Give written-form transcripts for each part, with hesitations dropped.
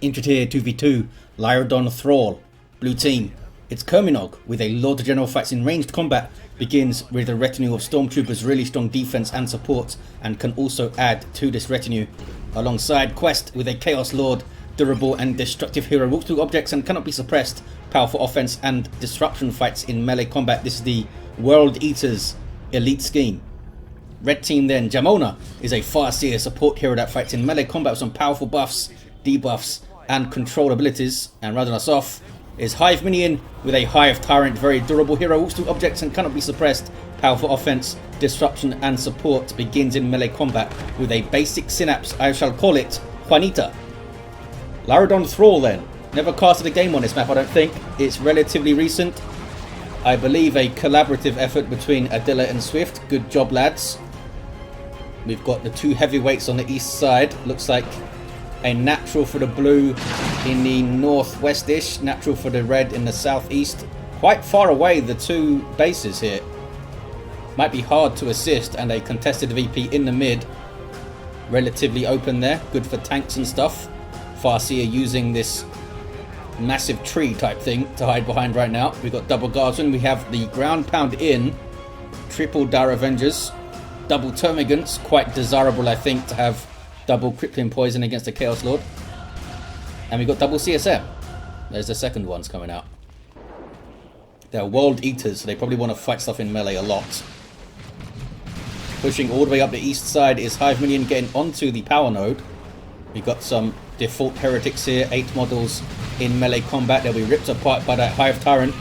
Injured here 2v2, Lyredon Thrall, blue team. It's Kurminog with a Lord General fights in ranged combat, begins with a retinue of stormtroopers, really strong defense and support, and can also add to this retinue. Alongside Qwest with a Chaos Lord, durable and destructive hero, walks through objects and cannot be suppressed, powerful offense and disruption fights in melee combat. This is the World Eaters elite scheme. Red team then, Jamona is a Farseer support hero that fights in melee combat with some powerful buffs, debuffs and control abilities. And rounding us off is Hiveminion with a Hive Tyrant, very durable hero, walks through objects and cannot be suppressed, powerful offense, disruption and support, begins in melee combat with a basic synapse. I shall call it Juanita. Lyredon Thrall then, never casted a game on this map I don't think, it's relatively recent. I believe a collaborative effort between Adela and Swift, good job lads. We've got the two heavyweights on the east side, looks like a natural for the blue in the northwest-ish, natural for the red in the southeast. Quite far away, the two bases here. Might be hard to assist, and a contested VP in the mid. Relatively open there, good for tanks and stuff. Farseer using this massive tree type thing to hide behind right now. We've got double guardsmen, we have the ground pound in, triple Dire Avengers, double Termagants, quite desirable I think to have double crippling poison against the Chaos Lord. And we've got double CSM. There's the second ones coming out. They're World Eaters, so they probably want to fight stuff in melee a lot. Pushing all the way up the east side is Hiveminion getting onto the power node. We've got some default heretics here, 8 models in melee combat. They'll be ripped apart by that Hive Tyrant.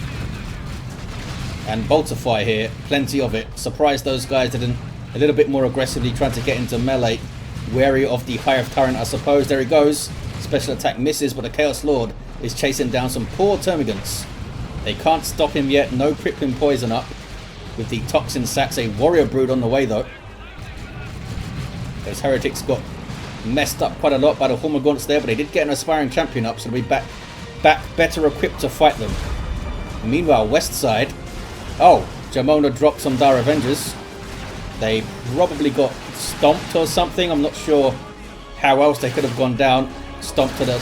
And Boltify here, plenty of it. Surprised those guys didn't a little bit more aggressively trying to get into melee. Wary of the Hive Tyrant, I suppose. There he goes. Special attack misses, but the Chaos Lord is chasing down some poor Termagants. They can't stop him yet. No crippling poison up with the toxin sacks. A warrior brood on the way though. Those heretics got messed up quite a lot by the Hormagaunts there, but they did get an aspiring champion up, so they'll be back better equipped to fight them. Meanwhile, west side. Oh, Jamona dropped some Dire Avengers. They probably got stomped or something. I'm not sure how else they could have gone down. Stomped at an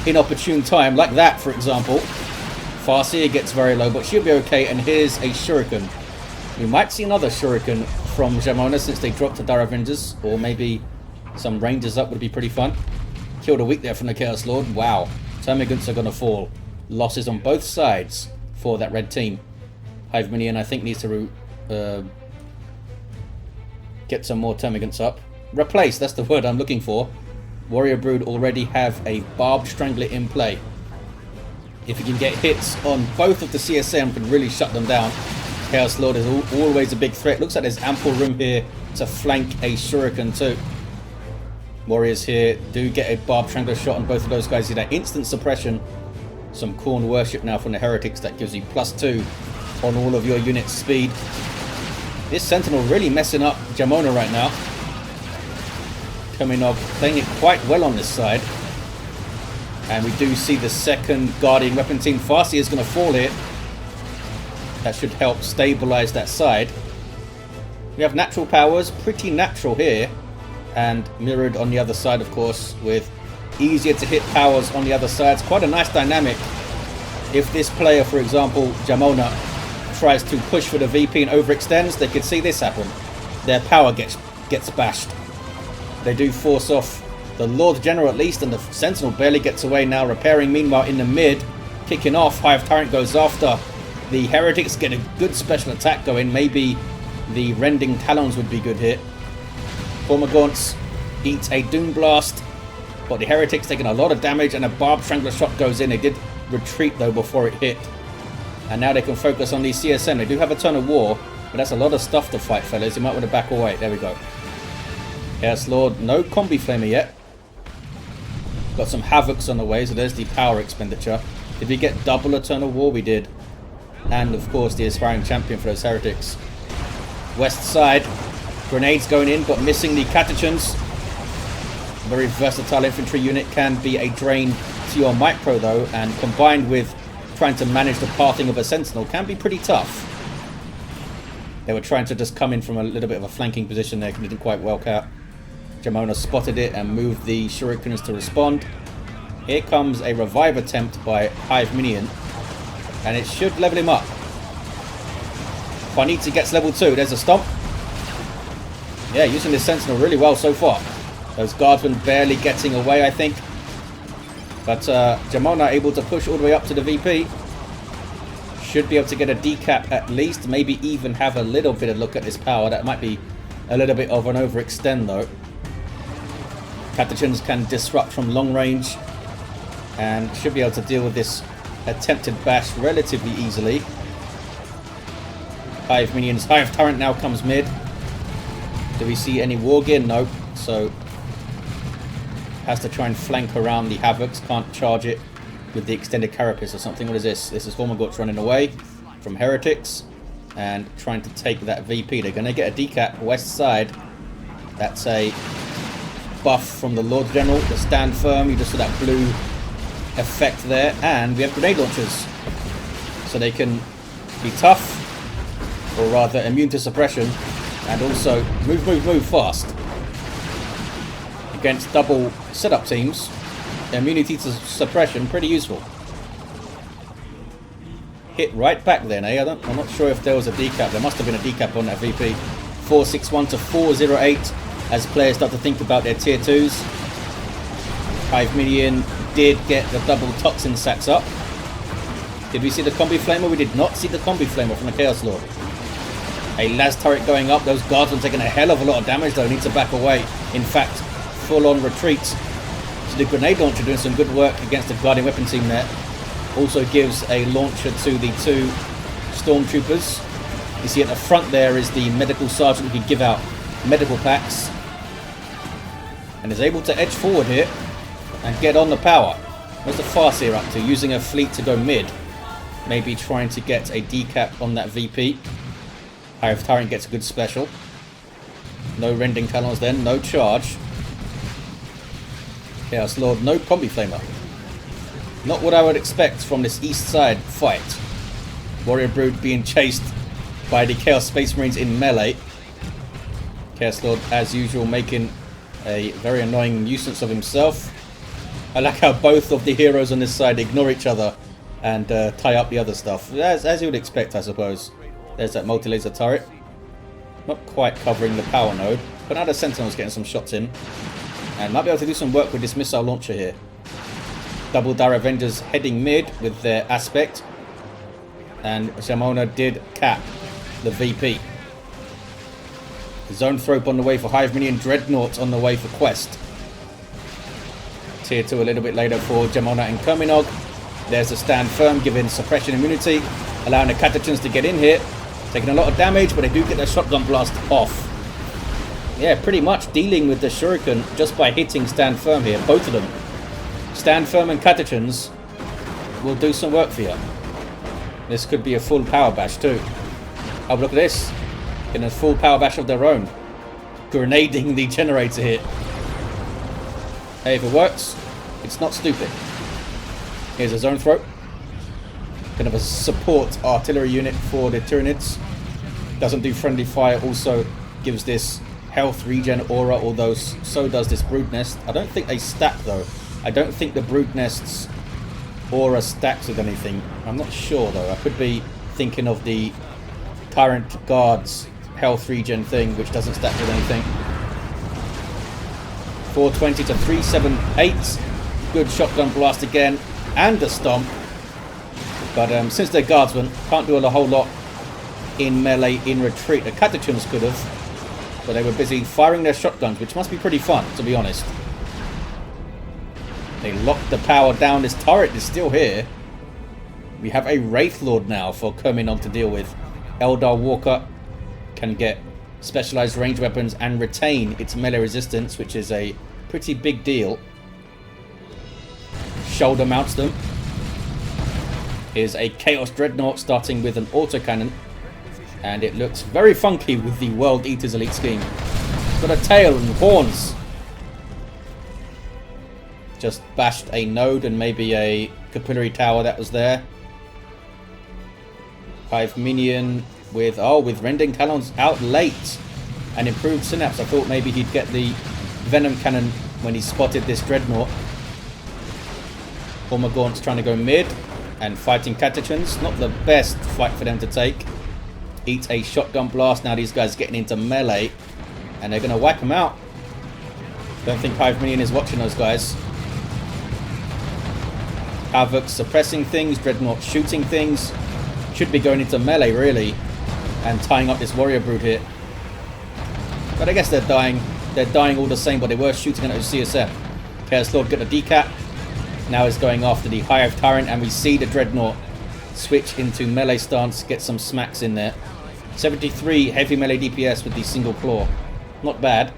inopportune time, like that, for example. Farseer gets very low, but she'll be okay. And here's a Shuriken. We might see another Shuriken from Jamona since they dropped the Dire Avengers, or maybe some Rangers up would be pretty fun. Killed a weak there from the Chaos Lord. Wow. Termagants are going to fall. Losses on both sides for that red team. Hiveminion, I think, needs to get some more Termagants up. Replace, that's the word I'm looking for. Warrior Brood already have a Barbed Strangler in play. If you can get hits on both of the CSM, can really shut them down. Chaos Lord is always a big threat. Looks like there's ample room here to flank a Shuriken too. Warriors here do get a Barbed Strangler shot on both of those guys. See that instant suppression. Some Khorne worship now from the heretics that gives you +2 on all of your units' speed. This Sentinel really messing up Jamona right now. Kurminog playing it quite well on this side. And we do see the second Guardian weapon team. Farseer is going to fall here. That should help stabilize that side. We have natural powers, pretty natural here. And mirrored on the other side, of course, with easier to hit powers on the other side. It's quite a nice dynamic. If this player, for example, Jamona, tries to push for the VP and overextends, they could see this happen. Their power gets bashed. They do force off the Lord General at least, and the Sentinel barely gets away now, repairing. Meanwhile, in the mid, kicking off, Hive Tyrant goes after the heretics, get a good special attack going. Maybe the Rending Talons would be good here. Hormagaunts eats a Doom Blast, but the heretics taking a lot of damage, and a Barbed Strangler shot goes in. They did retreat though before it hit. And now they can focus on these CSM. They do have a ton of war, but that's a lot of stuff to fight, fellas. You might want to back away. There we go. Chaos Lord, no Combi Flamer yet. Got some Havocs on the way, so there's the power expenditure. Did we get double Eternal War? We did. And of course the aspiring champion for those heretics. West side, grenades going in, but missing the Catechans. Very versatile infantry unit, can be a drain to your micro though, and combined with trying to manage the pathing of a Sentinel can be pretty tough. They were trying to just come in from a little bit of a flanking position there, didn't quite work out. Jamona spotted it and moved the shurikens to respond. Here comes a revive attempt by Hiveminion, and it should level him up. Juanita gets level 2. There's a stomp. Yeah, using this Sentinel really well so far. Those guardsmen barely getting away, I think. But Jamona able to push all the way up to the VP. Should be able to get a decap at least. Maybe even have a little bit of look at this power. That might be a little bit of an overextend though. Catechins can disrupt from long range. And should be able to deal with this attempted bash relatively easily. Hiveminions. Hive Tyrant now comes mid. Do we see any war gear? Nope. So has to try and flank around the Havocs. Can't charge it with the extended carapace or something. What is this? This is Hormagorts running away from Heretics and trying to take that VP. They're going to get a decap west side. That's a buff from the Lord General. The stand firm. You just saw that blue effect there. And we have grenade launchers. So they can be tough, or rather immune to suppression, and also move fast. Against double setup teams, immunity to suppression, pretty useful. Hit right back then, eh? I'm not sure if there was a decap. There must have been a decap on that VP. 461 to 408 as players start to think about their tier 2s. Hiveminion did get the double toxin sacks up. Did we see the combi flamer? We did not see the combi flamer from the Chaos Lord. A las turret going up. Those guards are taking a hell of a lot of damage though. Need to back away. In fact, full-on retreat. So the grenade launcher doing some good work against the guardian weapon team there. Also gives a launcher to the 2 stormtroopers. You see at the front there is the medical sergeant who can give out medical packs. And is able to edge forward here and get on the power. What's the Farseer up to? Using a fleet to go mid. Maybe trying to get a decap on that VP. Hive Tyrant gets a good special. No rending talons then, no charge. Chaos Lord, no combi flamer. Not what I would expect from this east side fight. Warrior Brood being chased by the Chaos Space Marines in melee. Chaos Lord, as usual, making a very annoying nuisance of himself. I like how both of the heroes on this side ignore each other and tie up the other stuff. As you would expect, I suppose. There's that multi-laser turret. Not quite covering the power node. But now the Sentinel's getting some shots in. And might be able to do some work with this missile launcher here. Double Dire Avengers heading mid with their aspect. And Jamona did cap the VP. Zone Thrope on the way for Hiveminion. Dreadnought on the way for Qwest. Tier 2 a little bit later for Jamona and Kurminog. There's a stand firm giving suppression immunity. Allowing the Catechins to get in here. Taking a lot of damage, but they do get their shotgun blast off. Yeah, pretty much dealing with the Shuriken just by hitting stand firm here. Both of them. Stand firm and Catechins will do some work for you. This could be a full power bash too. Oh, look at this. In a full power bash of their own. Grenading the generator here. Hey, if it works, it's not stupid. Here's a zone throw. Kind of a support artillery unit for the Tyranids. Doesn't do friendly fire. Also gives this health regen aura, although so does this brood nest. I don't think they stack though. I don't think the brood nest's aura stacks with anything. I'm not sure though. I could be thinking of the Tyrant Guard's health regen thing, which doesn't stack with anything. 420 to 378. Good shotgun blast again, and a stomp. But since they're guardsmen, can't do a whole lot in melee in retreat. The Catechins could have. But they were busy firing their shotguns, which must be pretty fun, to be honest. They locked the power down. This turret is still here. We have a Wraith Lord now for Kurminog to deal with. Eldar Walker can get specialized range weapons and retain its melee resistance, which is a pretty big deal. Shoulder mounts them. Here's a Chaos Dreadnought starting with an autocannon. And it looks very funky with the World Eater's Elite scheme. It's got a tail and horns. Just bashed a node and maybe a capillary tower that was there. Hiveminion with rending talons out late. And improved synapse. I thought maybe he'd get the venom cannon when he spotted this dreadnought. Hormagaunts trying to go mid and fighting Catachans. Not the best fight for them to take. Eat a shotgun blast. Now these guys getting into melee and they're going to wipe them out. Don't think Hiveminion is watching those guys. Havoc suppressing things, Dreadnought shooting things. Should be going into melee really and tying up this warrior brood here. But I guess they're dying. They're dying all the same, but they were shooting at those CSM. Chaos Lord get a decap. Now is going after the Hive Tyrant, and we see the Dreadnought switch into melee stance, get some smacks in there. 73 heavy melee DPS with the single claw. Not bad.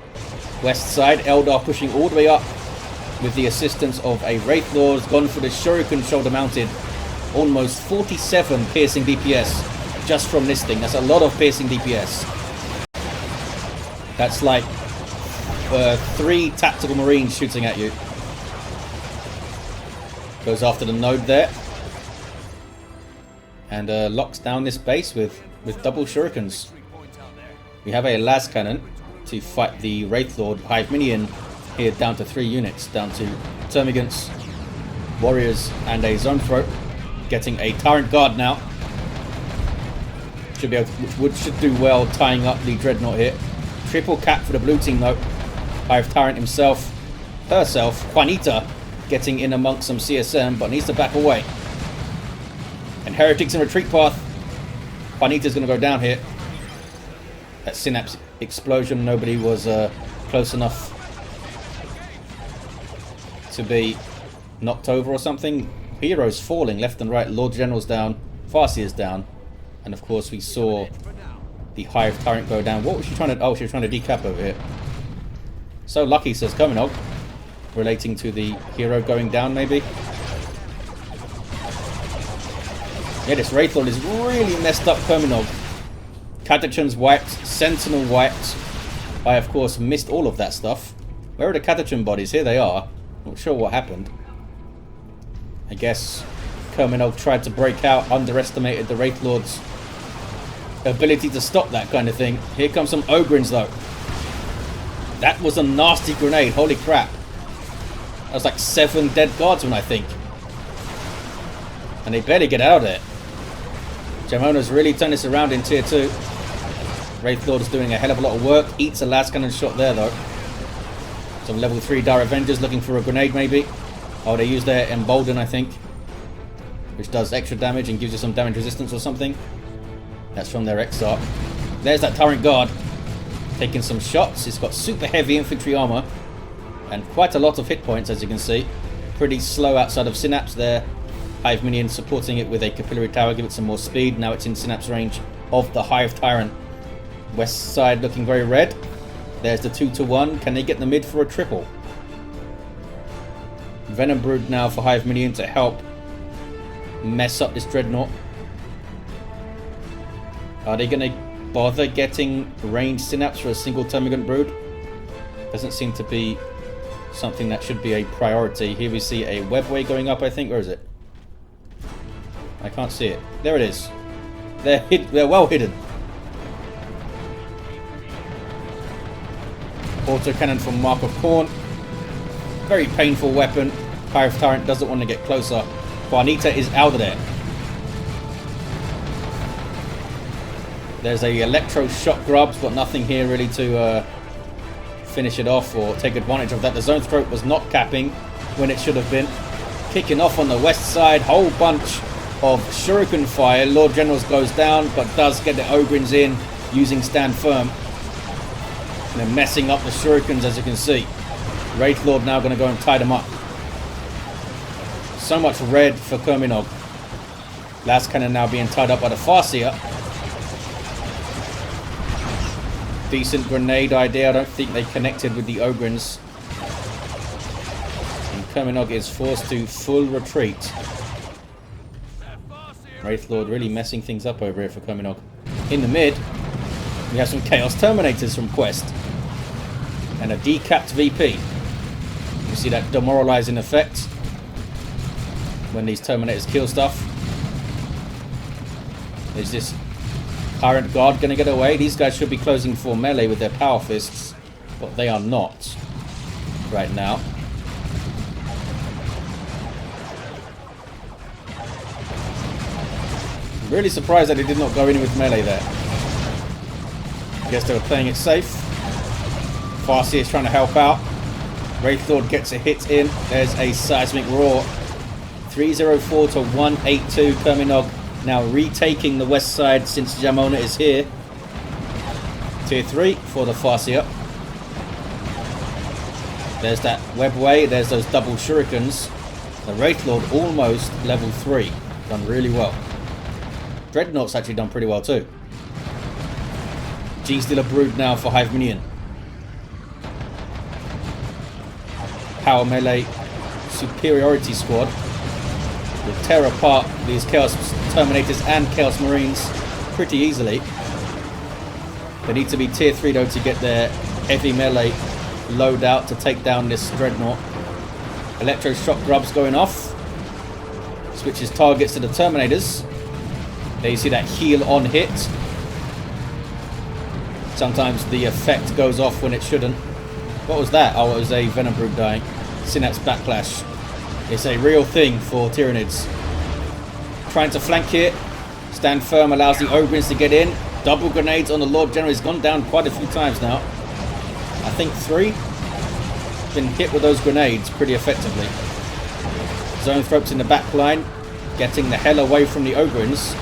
West side, Eldar pushing all the way up with the assistance of a Wraith Lord. Gone for the Shuriken shoulder mounted. Almost 47 piercing DPS just from this thing. That's a lot of piercing DPS. That's like 3 tactical marines shooting at you. Goes after the node there. And locks down this base with double shurikens. We have a las cannon to fight the Wraith Lord. Hiveminion here down to 3 units. Down to Termagants, Warriors and a Zone Throat. Getting a Tyrant Guard now. Should be able to, should do well tying up the Dreadnought here. Triple cap for the blue team though. Hive Tyrant himself, herself, Juanita, getting in amongst some CSM, but needs to back away. And Heretics in retreat path. Juanita's going to go down here. That synapse explosion, nobody was close enough to be knocked over or something. Heroes falling left and right. Lord General's down, Farseer's down, and of course we saw the Hive Tyrant go down. What was she trying to... Oh, she was trying to decap over here. So lucky, says Kurminog. Relating to the hero going down, maybe. Yeah, this Wraith Lord is really messed up Kurminog. Catachans wiped, Sentinel wiped. I, of course, missed all of that stuff. Where are the Catachan bodies? Here they are. Not sure what happened. I guess Kurminog tried to break out, underestimated the Wraith Lord's ability to stop that kind of thing. Here comes some Ogrins though. That was a nasty grenade, holy crap. That was like 7 dead guardsmen, I think. And they better get out of there. Jamona's really turned this around in tier 2. Wraith Lord is doing a hell of a lot of work. Eats a last cannon shot there though. Some level 3 Dire Avengers looking for a grenade maybe. Oh, they use their Embolden, I think. Which does extra damage and gives you some damage resistance or something. That's from their Exarch. There's that Tyrant Guard. Taking some shots. It's got super heavy infantry armor. And quite a lot of hit points, as you can see. Pretty slow outside of Synapse there. Hiveminion supporting it with a Capillary Tower. Give it some more speed. Now it's in Synapse range of the Hive Tyrant. West side looking very red. There's the 2-1. Can they get the mid for a triple? Venom Brood now for Hiveminion to help mess up this Dreadnought. Are they going to bother getting ranged Synapse for a single Termagant Brood? Doesn't seem to be something that should be a priority. Here we see a webway going up, I think. Where is it? I can't see it. There it is. They're well hidden. Autocannon from Mark of Khorne. Very painful weapon. Hive Tyrant doesn't want to get closer. Juanita is out of there. There's a electro shock grubs, but nothing here really to finish it off or take advantage of that. The Zone Throat was not capping when it should have been. Kicking off on the west side, whole bunch of Shuriken fire. Lord Generals goes down, but does get the Ogrins in using Stand Firm. And they're messing up the Shurikens, as you can see. Wraith Lord now going to go and tie them up. So much red for Kurminog. Last cannon now being tied up by the Farseer. Decent grenade idea. I don't think they connected with the Ogrins. And Kurminog is forced to full retreat. Wraith Lord really messing things up over here for Kurminog. In the mid, we have some Chaos Terminators from Qwest. And a decapped VP. You see that demoralizing effect when these Terminators kill stuff. Is this Tyrant Guard going to get away? These guys should be closing for melee with their Power Fists, but they are not right now. Really surprised that he did not go in with melee there. Guess they were playing it safe. Farseer is trying to help out. Wraithlord gets a hit in. There's a seismic roar. 304 to 182. Kurminog now retaking the west side since Jamona is here. Tier 3 for the Farseer. There's that webway. There's those double shurikens. The Wraithlord almost level 3. Done really well. Dreadnought's actually done pretty well too. Genestealer brood now for Hiveminion. Power melee superiority squad will tear apart these Chaos Terminators and Chaos Marines pretty easily. They need to be tier 3 though to get their heavy melee loadout to take down this Dreadnought. Electroshock grubs going off. Switches targets to the Terminators. There you see that heal on hit. Sometimes the effect goes off when it shouldn't. What was that? Oh, it was a Venom Brood dying. Synapse Backlash. It's a real thing for Tyranids. Trying to flank here. Stand firm allows the Ogrins to get in. Double grenades on the Lord General. He's gone down quite a few times now. I think 3. Been hit with those grenades pretty effectively. Zone Thropes in the back line. Getting the hell away from the Ogrins.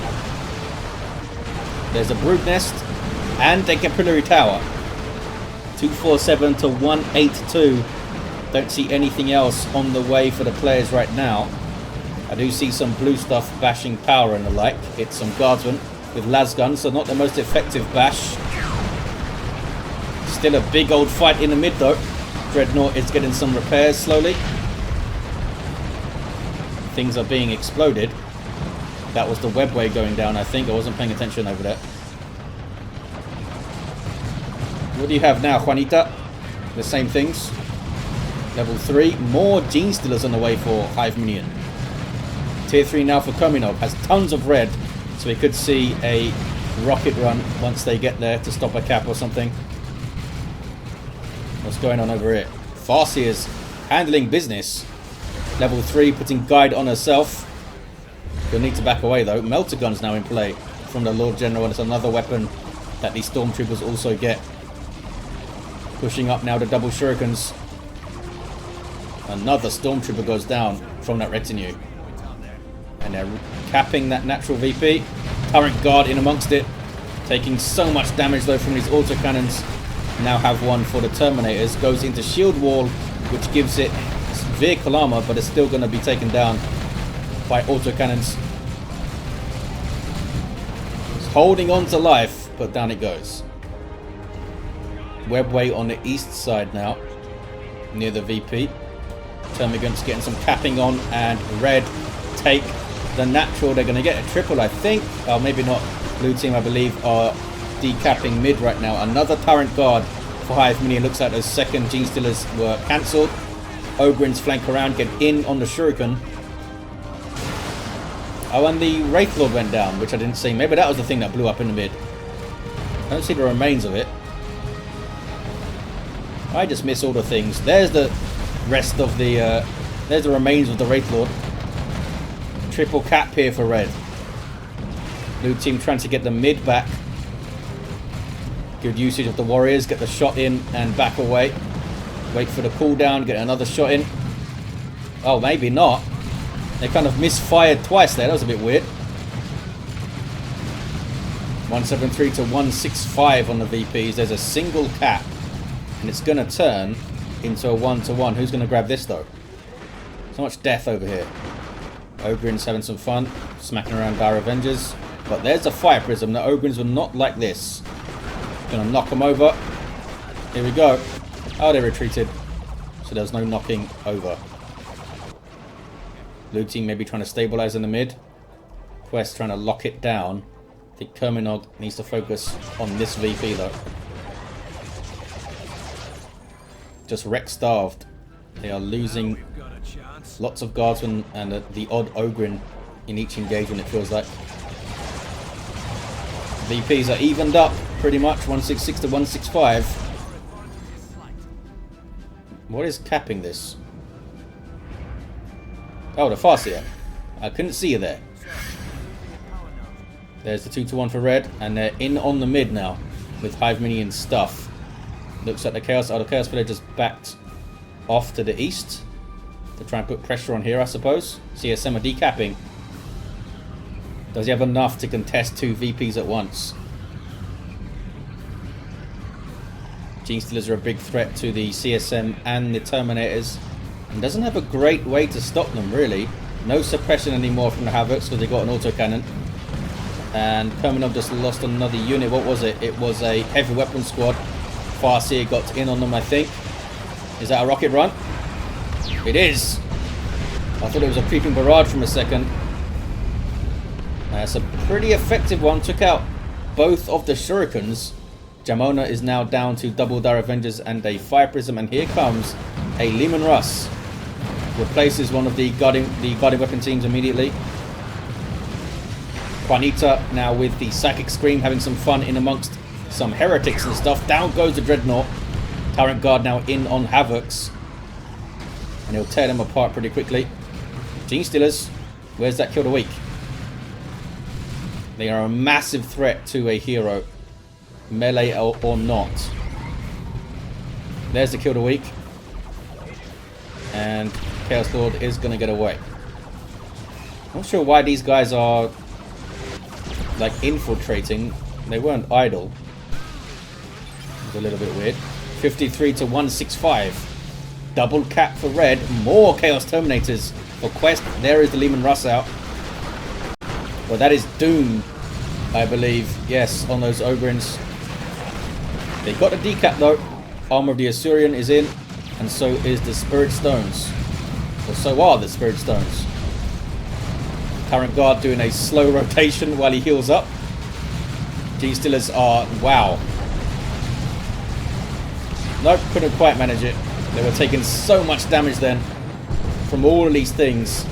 There's a Brood Nest. And a Capillary Tower. 247 to 182. Don't see anything else on the way for the players right now. I do see some blue stuff bashing power and the like. It's some guardsmen with las guns, so not the most effective bash. Still a big old fight in the mid though. Dreadnought is getting some repairs slowly. Things are being exploded. That was the webway going down, I think. I wasn't paying attention over there. What do you have now, Juanita? The same things. Level 3. More Genestealers on the way for Hiveminion. Tier 3 now for Kurminog. Has tons of red. So we could see a rocket run once they get there to stop a cap or something. What's going on over here? Farseer's handling business. Level 3 putting guide on herself. You'll need to back away though. Melter Gun's now in play from the Lord General. And it's another weapon that these Stormtroopers also get. Pushing up now to double shurikens. Another Stormtrooper goes down from that retinue. And they're capping that natural VP. Turret Guard in amongst it. Taking so much damage though from these autocannons. Now have one for the Terminators. Goes into shield wall, which gives it vehicle armor, but it's still going to be taken down by autocannons. It's holding on to life, but down it goes. Webway on the east side now, near the VP. Termagant's getting some capping on, and red take the natural. They're going to get a triple, I think. Oh, maybe not. Blue team, I believe, are decapping mid right now. Another Tyrant Guard for Hiveminion. Looks like those second Genestealers were cancelled. Ogrins flank around, get in on the Shuriken. Oh, and the Wraithlord went down, which I didn't see. Maybe that was the thing that blew up in the mid. I don't see the remains of it. I just miss all the things. There's the rest of the... there's the remains of the Wraithlord. Triple cap here for red. Blue team trying to get the mid back. Good usage of the warriors. Get the shot in and back away. Wait for the cooldown. Get another shot in. Oh, maybe not. They kind of misfired twice there. That was a bit weird. 173 to 165 on the VPs. There's a single cap. And it's going to turn into a 1-to-1. Who's going to grab this, though? So much death over here. Ogrins having some fun. Smacking around Dire Avengers. But there's a Fire Prism. The Ogrins were not like this. Going to knock them over. Here we go. Oh, they retreated. So there's no knocking over. Blue team maybe trying to stabilize in the mid. Qwest trying to lock it down. I think Kurminog needs to focus on this VP, though. Just wreck starved. They are losing lots of guardsmen and the odd Ogrin in each engagement, it feels like. VPs are evened up pretty much, 166 to 165. What is capping this? Oh, the Farseer. I couldn't see you there. There's the 2-1 for red, and they're in on the mid now with Hiveminion stuff. Looks like the Chaos Villagers backed off to the east to try and put pressure on here, I suppose. CSM are decapping. Does he have enough to contest 2 VPs at once? Genestealers are a big threat to the CSM and the Terminators, and doesn't have a great way to stop them, really. No suppression anymore from the Havocs because they got an autocannon. And Kurminog just lost another unit. What was it? It was a heavy weapon squad. Farseer got in on them, I think. Is that a rocket run? It is. I thought it was a creeping barrage from a second. That's a pretty effective one. Took out both of the shurikens. Jamona is now down to double Dire Avengers and a Fire Prism. And here comes a Leman Russ. Replaces one of the guarding weapon teams immediately. Juanita now with the Psychic Scream, having some fun in amongst some heretics and stuff. Down goes the Dreadnought. Tyrant Guard now in on Havocs. And he'll tear them apart pretty quickly. Genestealers, where's that kill of the week? They are a massive threat to a hero. Melee or not. There's the kill of the week. And Chaos Lord is going to get away. Not sure why these guys are like infiltrating. They weren't idle. It was a little bit weird. 53 to 165. Double cap for red. More Chaos Terminators for Qwest. There is the Leman Russ out. Well, that is Doom, I believe. Yes, on those Ogrins. They got a decap though. Armor of the Assyrian is in. And so is the Spirit Stones. Or so are the Spirit Stones. Current Guard doing a slow rotation while he heals up. Genestealers are... wow. Nope, couldn't quite manage it. They were taking so much damage then from all of these things.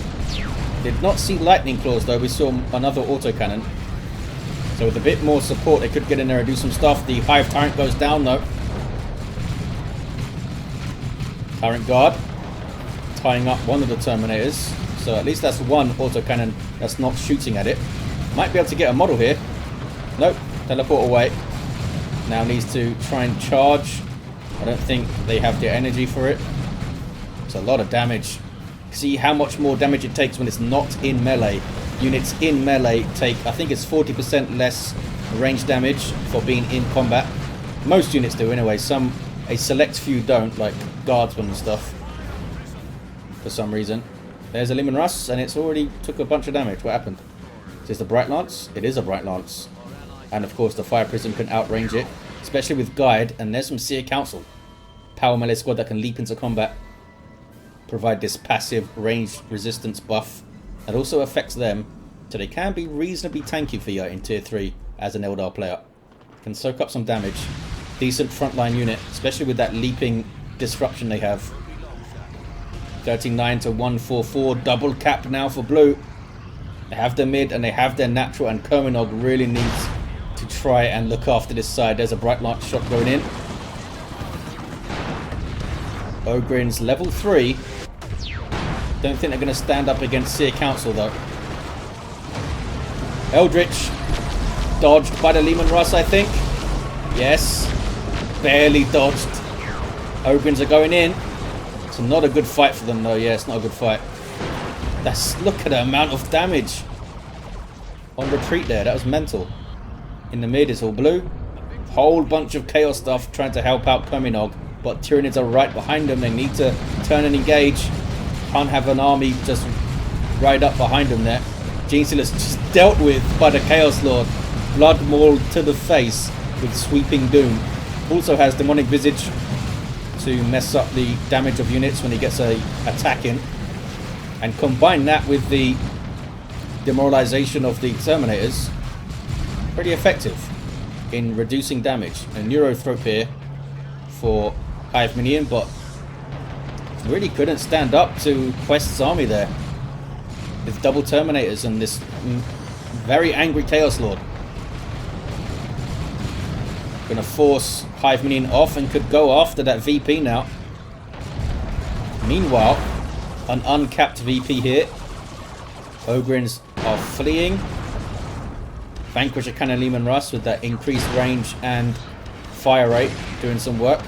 Did not see Lightning Claws though. We saw another autocannon. So with a bit more support, they could get in there and do some stuff. The Hive Tyrant goes down though. Tyrant Guard tying up one of the Terminators. So at least that's one autocannon that's not shooting at it. Might be able to get a model here. Nope, teleport away. Now needs to try and charge. I don't think they have the energy for it. It's a lot of damage. See how much more damage it takes when it's not in melee. Units in melee take, I think it's 40% less range damage for being in combat. Most units do anyway. A select few don't, like guardsmen and stuff. For some reason. There's a Leman Russ, and it's already took a bunch of damage. What happened? Is this the Bright Lance? It is a Bright Lance. And of course the Fire Prism can outrange it. Especially with Guide, and there's some Seer Council. Power melee squad that can leap into combat. Provide this passive range resistance buff. That also affects them. So they can be reasonably tanky for you in tier 3 as an Eldar player. Can soak up some damage. Decent frontline unit, especially with that leaping disruption they have. 39 to 144, double cap now for blue. They have their mid and they have their natural, and Kurminog really needs to try and look after this side. There's a Bright Lance shot going in. Ogrins level 3. Don't think they're going to stand up against Seer Council though. Eldritch dodged by the Leman Russ, I think. Yes. Barely dodged. Ogrins are going in. It's not a good fight for them though. Yeah, it's not a good fight. Look at the amount of damage on retreat there. That was mental. In the mid it's all blue. Whole bunch of chaos stuff trying to help out Kurminog, but Tyranids are right behind them. They need to turn and engage. Can't have an army just ride up behind them there. Genestealers just dealt with by the Chaos Lord. Blood mauled to the face with Sweeping Doom. Also has Demonic Visage to mess up the damage of units when he gets a attack in. And combine that with the demoralization of the Terminators. Pretty effective in reducing damage. A Neurothrope here for Hiveminion, but really couldn't stand up to Qwest's army there. With double Terminators and this very angry Chaos Lord. Gonna force Hiveminion off and could go after that VP now. Meanwhile, an uncapped VP here. Ogrins are fleeing. Vanquish a Cannon Leman Russ with that increased range and fire rate doing some work.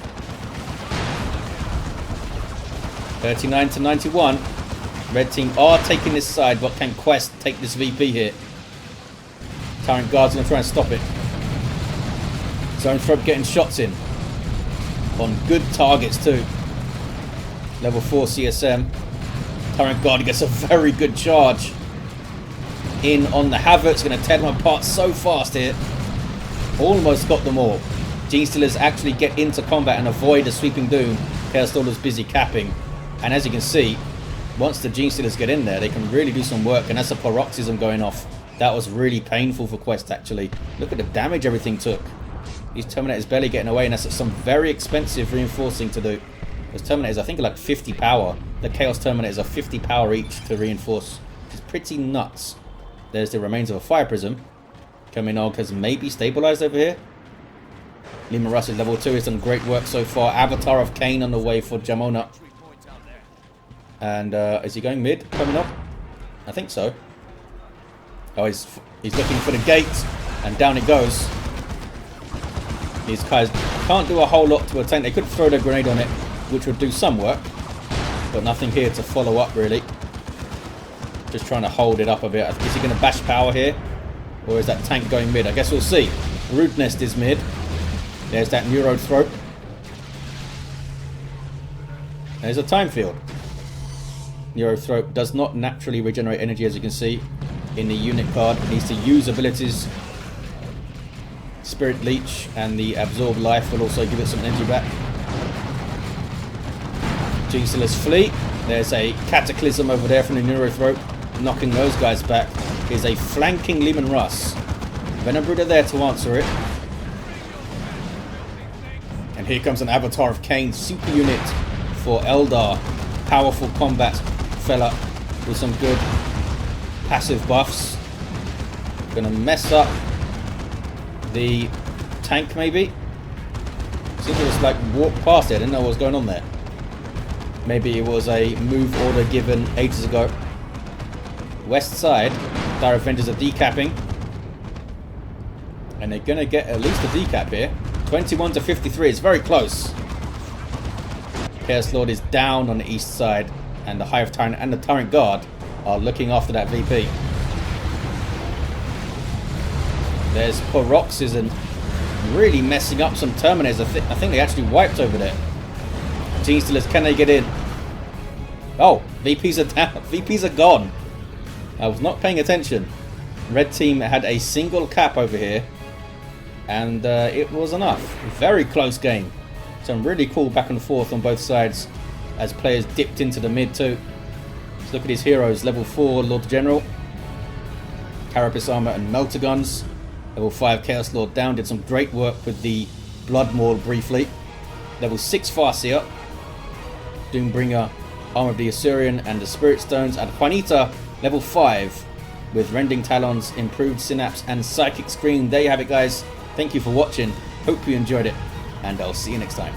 39 to 91. Red team are taking this side, but can Qwest take this VP here? Tyrant Guard's going to try and stop it. Zoanthrope getting shots in. On good targets too. Level 4 CSM. Tyrant Guard gets a very good charge in on the Havocs. Going to tear them apart so fast here. Almost got them all. Genestealers actually get into combat and avoid a sweeping doom. Chaos Lord is busy capping. And as you can see, once the Genestealers get in there, they can really do some work. And that's a paroxysm going off. That was really painful for Qwest, actually. Look at the damage everything took. These Terminators barely getting away, and that's some very expensive reinforcing to do. Those Terminators, I think, are like 50 power. The Chaos Terminators are 50 power each to reinforce. It's pretty nuts. There's the remains of a Fire Prism. Kurminog has maybe stabilized over here. Leman Russ is level 2. He's done great work so far. Avatar of Cain on the way for Jamona. And is he going mid? Kurminog? I think so. Oh, he's looking for the gate. And down it goes. These guys can't do a whole lot to a tank. They could throw their grenade on it, which would do some work. But nothing here to follow up, really. Just trying to hold it up a bit. Is he going to bash power here? Or is that tank going mid? I guess we'll see. Root Nest is mid. There's that Neurothrope. There's a Time Field. Neurothrope does not naturally regenerate energy, as you can see in the unit card. It needs to use abilities. Spirit Leech and the Absorb Life will also give it some energy back. Genestealers flee. There's a Cataclysm over there from the Neurothrope, knocking those guys back. Here's a flanking Leman Russ. Venom-Brooder there to answer it. And here comes an Avatar of Cain super unit for Eldar. Powerful combat fella with some good passive buffs. Gonna mess up the tank, maybe. Seems to just like walk past it. I didn't know what was going on there. Maybe it was a move order given ages ago. West side, Dire Avengers are decapping. And they're gonna get at least a decap here. 21 to 53. It's very close. Chaos Lord is down on the east side. And the Hive Tyrant and the Tyrant Guard are looking after that VP. There's paroxysm really messing up some Terminators. I think they actually wiped over there. Genestealers, can they get in? Oh, VPs are down. VPs are gone. I was not paying attention. Red team had a single cap over here. And it was enough. Very close game. Some really cool back and forth on both sides. As players dipped into the mid too. Let's look at his heroes. Level 4 Lord General. Carapace Armor and Melter Guns. Level 5 Chaos Lord down. Did some great work with the Blood Maul briefly. Level 6 Farseer. Doombringer, Armor of the Assyrian and the Spirit Stones. And Juanita, level 5. With Rending Talons, Improved Synapse and Psychic Scream. There you have it, guys. Thank you for watching. Hope you enjoyed it. And I'll see you next time.